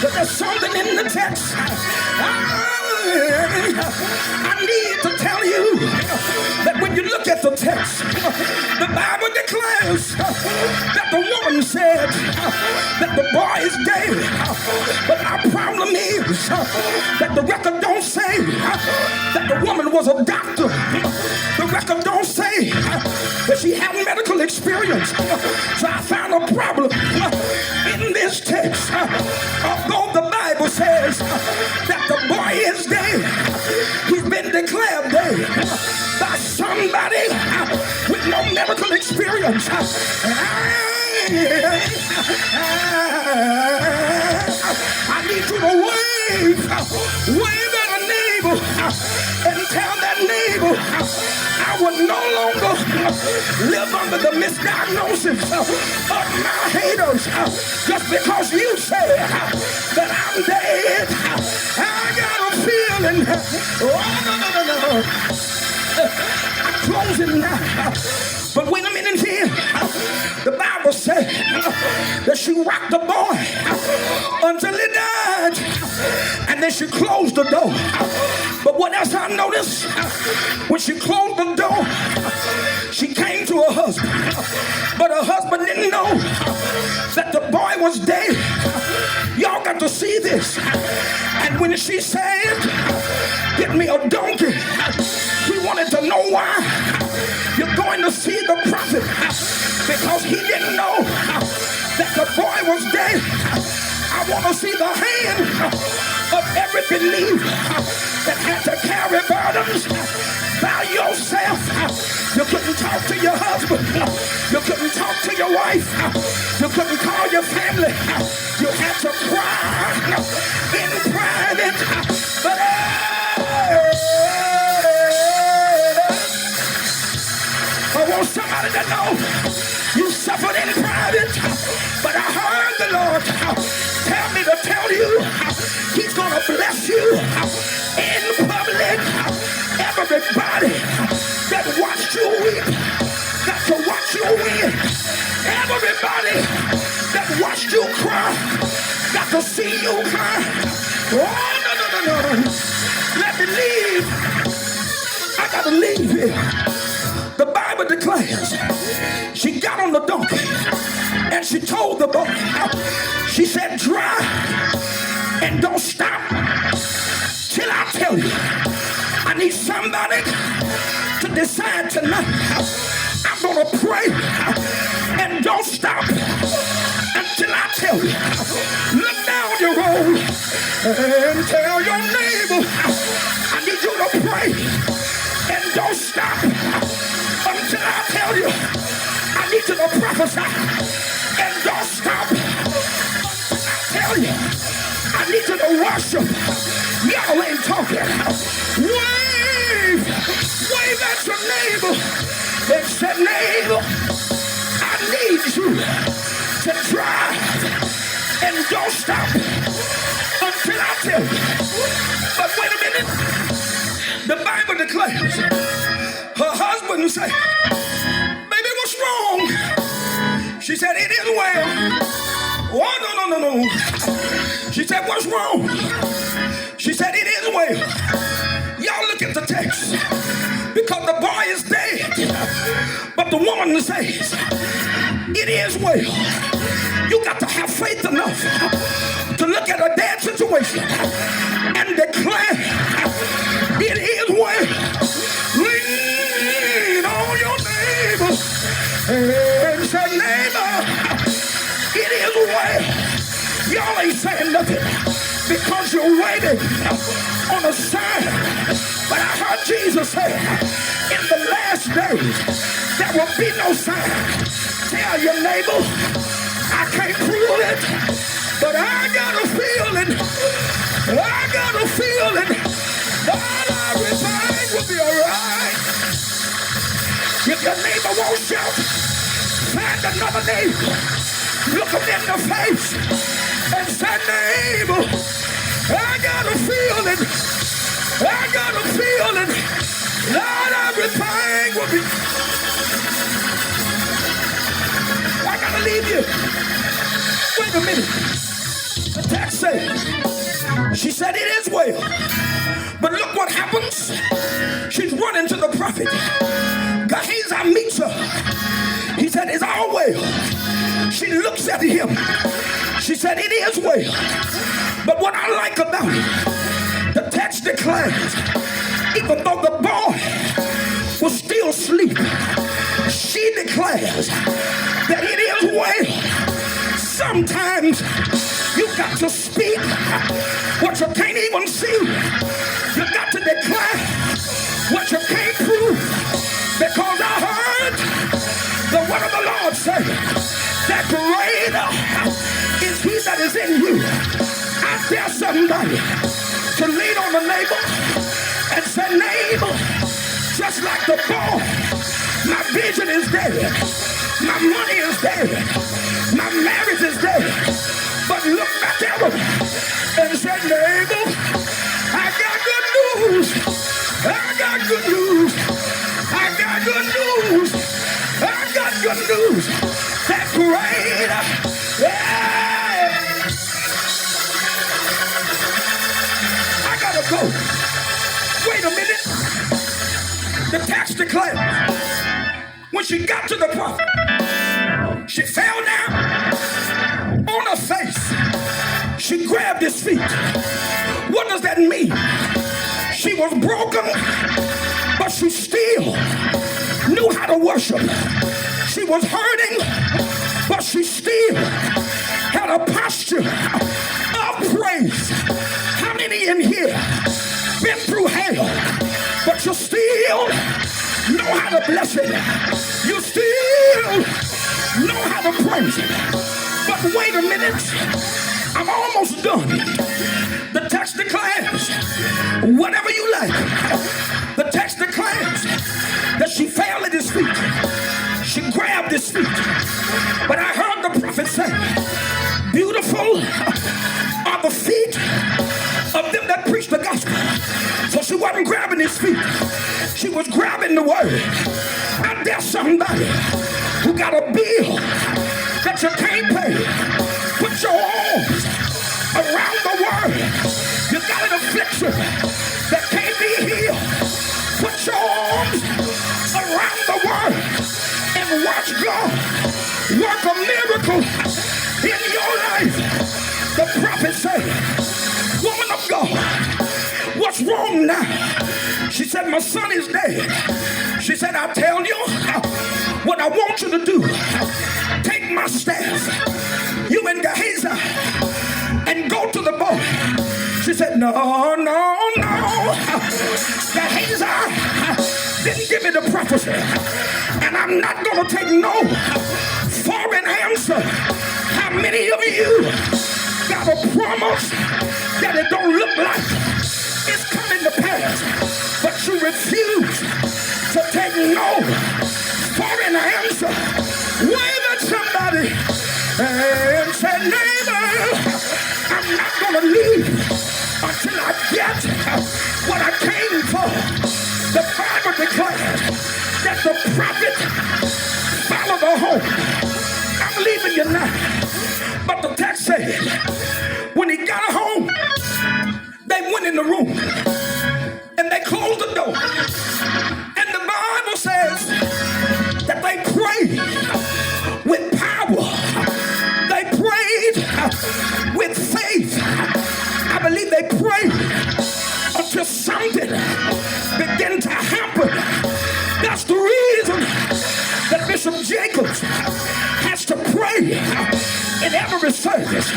But there's something in the text. I need to tell you that when you look at the text, the Bible declares that the woman said that the boy is dead. But our problem is that the record don't say that the woman was a doctor. The record don't say that she had medical experience. So I found a problem in this text. Although the Bible says that the boy is dead, he's been declared dead by somebody with no medical experience. I need you to wave at a neighbor and tell that neighbor I will no longer live under the misdiagnosis of my haters just because you say that I'm dead. I got a feeling. Oh, no. I'm closing now. But wait a minute here. The Bible said that she rocked the boy until he died. And then she closed the door. But what else I noticed? When she closed the door, she came to her husband. But her husband didn't know that the boy was dead. Y'all got to see this. And when she said, get me a donkey, he wanted to know why. You're going to see the prophet because he didn't know that the boy was dead. I want to see the hand of every believer that had to carry burdens by yourself. You couldn't talk to your husband. You couldn't talk to your wife. You couldn't call your family. You had to cry in private. But I want somebody to know you suffered in private, but I heard the Lord tell me to tell you he's going to bless you in public. Everybody that watched you weep got to watch you win. Everybody that watched you cry got to see you cry. Oh, no. Let me leave. I got to leave here. The Bible declares she got on the donkey and she told the boy, she said, drive and don't stop till I tell you. I need somebody to decide tonight. I'm going to pray and don't stop until I tell you. Look down your road and tell your neighbor, I need you to pray and don't stop until I tell you. I need you to prophesy and don't stop until I tell you. I need you to worship. Y'all ain't talking. Wave at your neighbor and say, neighbor, I need you to drive and don't stop until I tell you. But wait a minute. The Bible declares her husband said, baby, what's wrong? She said, it is well. Oh, no. She said, what's wrong? She said, it is well. Y'all look at the text. Because the boy is dead. But the woman says, it is well. You got to have faith enough to look at a dead situation and declare, it is well. Lean on your neighbor and say, neighbor, it is well. Y'all ain't saying nothing because you're waiting on a sign. But I heard Jesus say, in the last days, there will be no sign. Tell your neighbor, I can't prove it, but I got a feeling. I got a feeling that everything will be all right. If your neighbor won't shout, find another neighbor. Look him in the face and say, neighbor, I got a feeling. I got a feeling that everything will be. I gotta leave you. Wait a minute. The text text said, she said, it is well. But look what happens. She's running to the prophet. Gehazi meets her. He said, it's all well. She looks at him. She said, it is well. But what I like about it, the text declares, even though the boy was still sleeping, she declares that it is well. Sometimes you got to speak what you can't even see. You got to declare what you can't prove. Because I heard the word of the Lord say that greater is he that is in you. I dare somebody to lean on the neighbor and say, neighbor, just like the boy, my vision is dead. My money is dead. My marriage is dead. But look back at him and say, neighbor, I got good news. I got good news. I got good news. I got good news. That greater. Yeah. I gotta go. Wait a minute. The text declares, when she got to the prophet, she fell down on her face. She grabbed his feet. What does that mean? She was broken, but she still knew how to worship. She was hurting, but she still had a posture of praise. How many in here been through hell, but you still know how to bless it? You still know how to praise it. But wait a minute, I'm almost done. The text declares, whatever you like. The text declares that she fell at his feet. She grabbed his feet. But I heard the prophet say, beautiful are the feet of them that preach the gospel. So she wasn't grabbing his feet. She was grabbing the word. I dare somebody who got a bill that you can't pay, put your arms around the word. You got an affliction that can't be healed. Put your arms around the word and watch God work a miracle in your life. The prophet said, woman of God, what's wrong now? She said, my son is dead. She said, I'll tell you what I want you to do. Take my staff, you and Gehazi, and go to the boy. She said, no. Gehazi didn't give me the prophecy, and I'm not going to take no for an answer. How many of you got a promise that it don't look like it's coming to pass, but you refuse to take no for an answer? Wave at somebody and say, neighbor, I'm not going to leave until I get what I came for. The Bible declares that the prophet followed her home. I'm leaving you now. But the text said, when he got her home, they went in the room and they closed the door. And the Bible says that they prayed with power. They prayed with faith. I believe they prayed until something began to happen. That's the reason that Bishop Jacobs has to pray in every service.